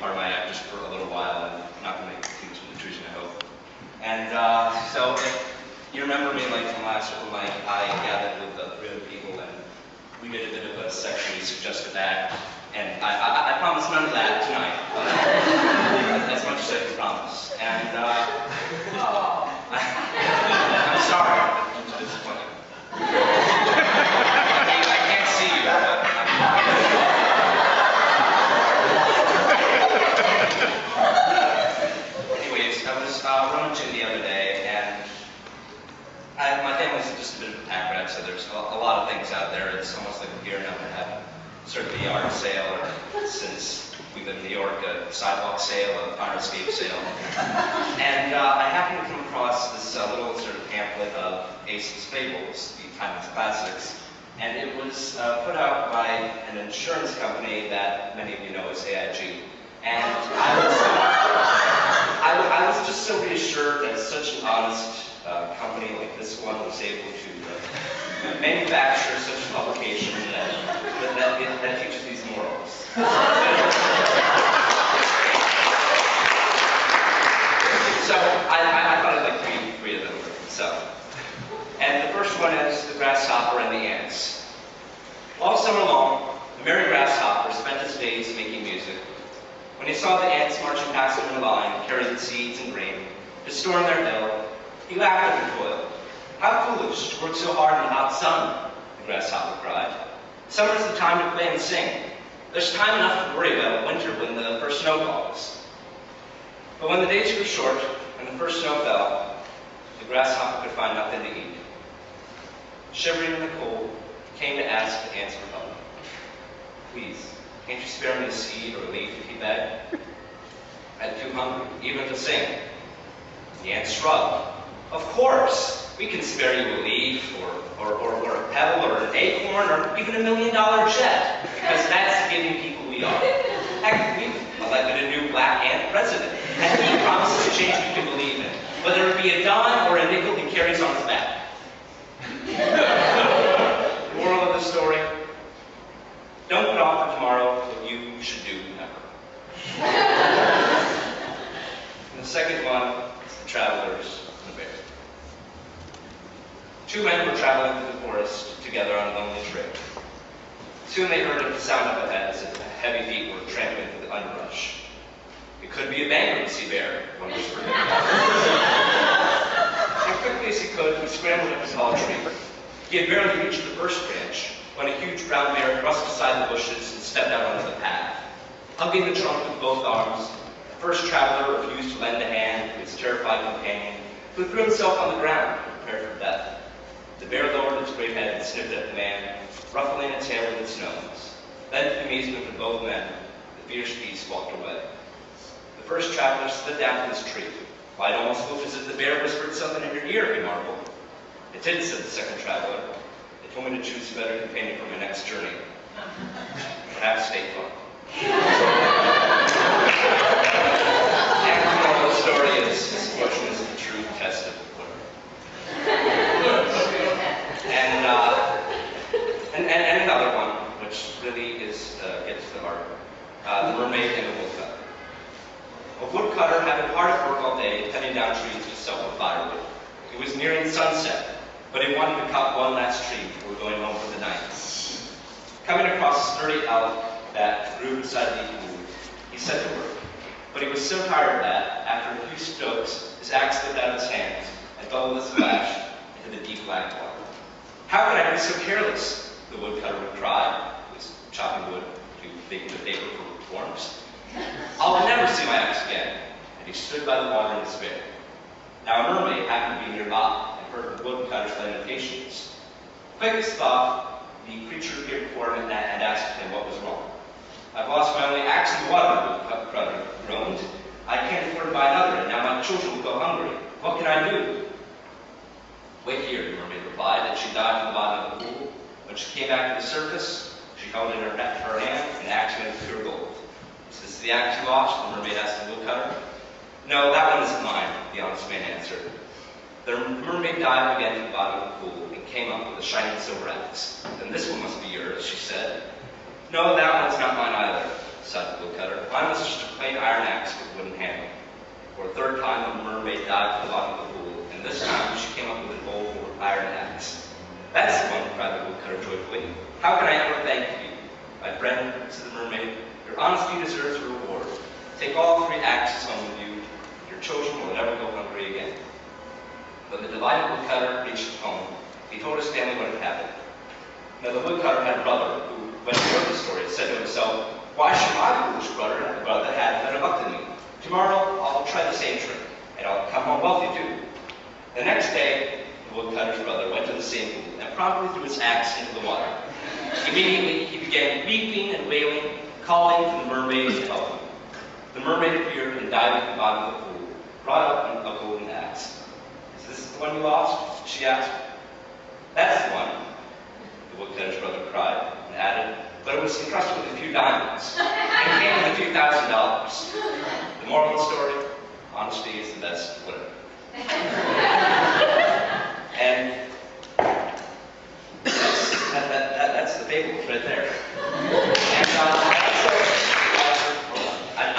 part of my act just for a little while, and not going to make too much of an intrusion, I hope. And so if you remember me like from last open mic, I gathered with 3 other people, and we did a bit of a sexually suggestive act. And I promise none of that tonight, but as much as I can promise. And I'm sorry, it's disappointing. I can't see you, but anyways, I was rummaging the other day, and my family's just a bit of a pack rat, so there's a lot of things out there. It's almost like we're gearing up to have sort of a yard sale, or since we live in New York, a sidewalk sale, a fire escape sale. And I happened to come across this little sort of pamphlet of Ace's Fables, the timeless classics, and it was put out by an insurance company that many of you know as AIG. And I was just so reassured that such an honest company like this one was able to manufacture such a publication that teaches these morals. So I thought I'd like to read 3 of them. So, and the first one is The Grasshopper and the Ants. All summer long, the merry grasshopper spent his days making music. When he saw the ants marching past him in a line, carrying seeds and grain to store in their hill, he laughed at the toil. How foolish to work so hard in the hot sun, the grasshopper cried. Summer's the time to play and sing. There's time enough to worry about winter when the first snow falls. But when the days grew short and the first snow fell, the grasshopper could find nothing to eat. Shivering in the cold, he came to ask the ants for help. Please, can't you spare me a seed or a leaf, he begged? I'm too hungry, even to sing. The ants shrugged. Of course, we can spare you a leaf, or a pebble, or an acorn, or even $1 million jet, because that's the giving people we are. Heck, we've elected a new black ant president, and he promises a change we can believe in, whether it be a dime or a nickel he carries on his back. Moral of the story, don't put off for tomorrow what you should do never. And the second one is The Travelers and the Bear. 2 men were traveling through the forest together on a lonely trail. Soon they heard a sound up ahead as if heavy feet were trampling through the underbrush. It could be a bankruptcy bear, one whispered. As quickly as he could, he scrambled up a tall tree. He had barely reached the first branch when a huge brown bear thrust aside the bushes and stepped out onto the path. Hugging the trunk with both arms, the first traveler refused to lend a hand to his terrified companion, who threw himself on the ground, prepared for death. The bear lowered its great head and sniffed at the man, ruffling its hair with its nose. Then, to the amazement of both men, the fierce beast walked away. The first traveler slid down from his tree. Why, it almost looked as if the bear whispered something in your ear, he marveled. It did, said the second traveler. It told me to choose a better companion for my next journey. Perhaps State Farm. And the moral of the story is, misfortune is the true test of the winner. And another one, which really is gets to the heart. The Mermaid and the Woodcutter. A woodcutter had been hard at work all day, cutting down trees to sell for firewood. It was nearing sunset, but he wanted to cut one last tree before going home for the night. Coming across a sturdy elk that grew beside the pool, he set to work. But he was so tired that, after a few strokes, his axe slipped out of his hands and fell with a splash into the deep black water. How could I be so careless? The woodcutter would cry. He was chopping wood to bake the paper for reforms. I'll never see my axe again. And he stood by the water in despair. Now a mermaid happened to be nearby and heard the woodcutter's lamentations. Quick as thought, the creature appeared before him and asked him what was wrong. I've lost my only axe in the water, the woodcutter groaned. I can't afford to buy another, and now my children will go hungry. What can I do? Wait here, the mermaid replied, and she dived to the bottom of the pool. When she came back to the surface, she held in her hand an axe made of pure gold. Is this the axe you lost? The mermaid asked the woodcutter. No, that one isn't mine, the honest man answered. The mermaid dived again to the bottom of the pool and came up with a shining silver axe. Then this one must be yours, she said. No, that one's not mine either. sighed the woodcutter. Mine was just a plain iron axe with a wooden handle. For a third time, the mermaid dived to the bottom of the pool, and this time she came up with an old iron axe. That's the one, cried the woodcutter joyfully. How can I ever thank you? My friend, said the mermaid, your honesty deserves a reward. Take all 3 axes home with you. Your children will never go hungry again. When the delighted woodcutter reached home, he told his family what had happened. Now the woodcutter had a brother who, when he heard the story, said to himself, why should my foolish brother have a brother that had better luck than me? Tomorrow I'll try the same trick, and I'll come home wealthy too. The next day, the woodcutter's brother went to the same pool and promptly threw his axe into the water. Immediately he began weeping and wailing, calling for the mermaid to help him. The mermaid appeared and dived at the bottom of the pool, brought up a golden axe. Is this the one you lost? She asked. That's the one, the woodcutter's brother cried, and added, but it was encrusted with a few diamonds, and came with a few $1,000s. The moral of the story, honesty is the best, whatever. And that's the fable right there. And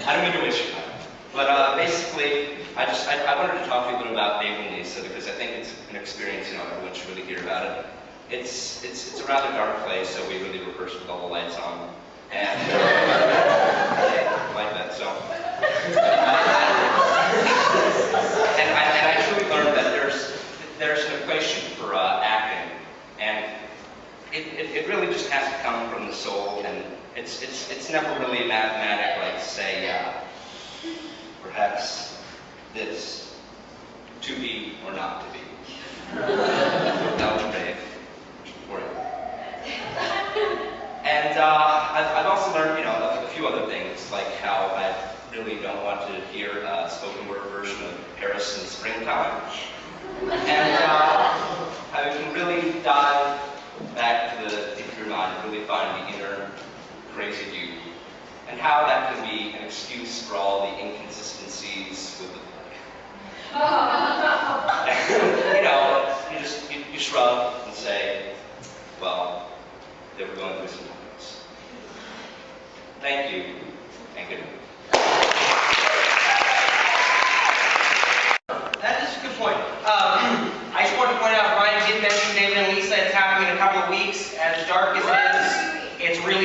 I don't mean to waste your time, but basically, I wanted to talk to you a little about Dave and Lisa because I think it's an experience everyone should really hear about it. It's a rather dark place, so we really rehearsed with all the lights on, and like that. So, and I truly learned that there's an equation for acting, and it really just has to come from the soul, and it's never really mathematic like say perhaps this to be or not to be. That was brave. And I've also learned, a few other things, like how I really don't want to hear a spoken word version of Paris in Springtime. And how you can really dive back to the deep of your mind and really find the inner crazy you. And how that can be an excuse for all the inconsistencies with the play.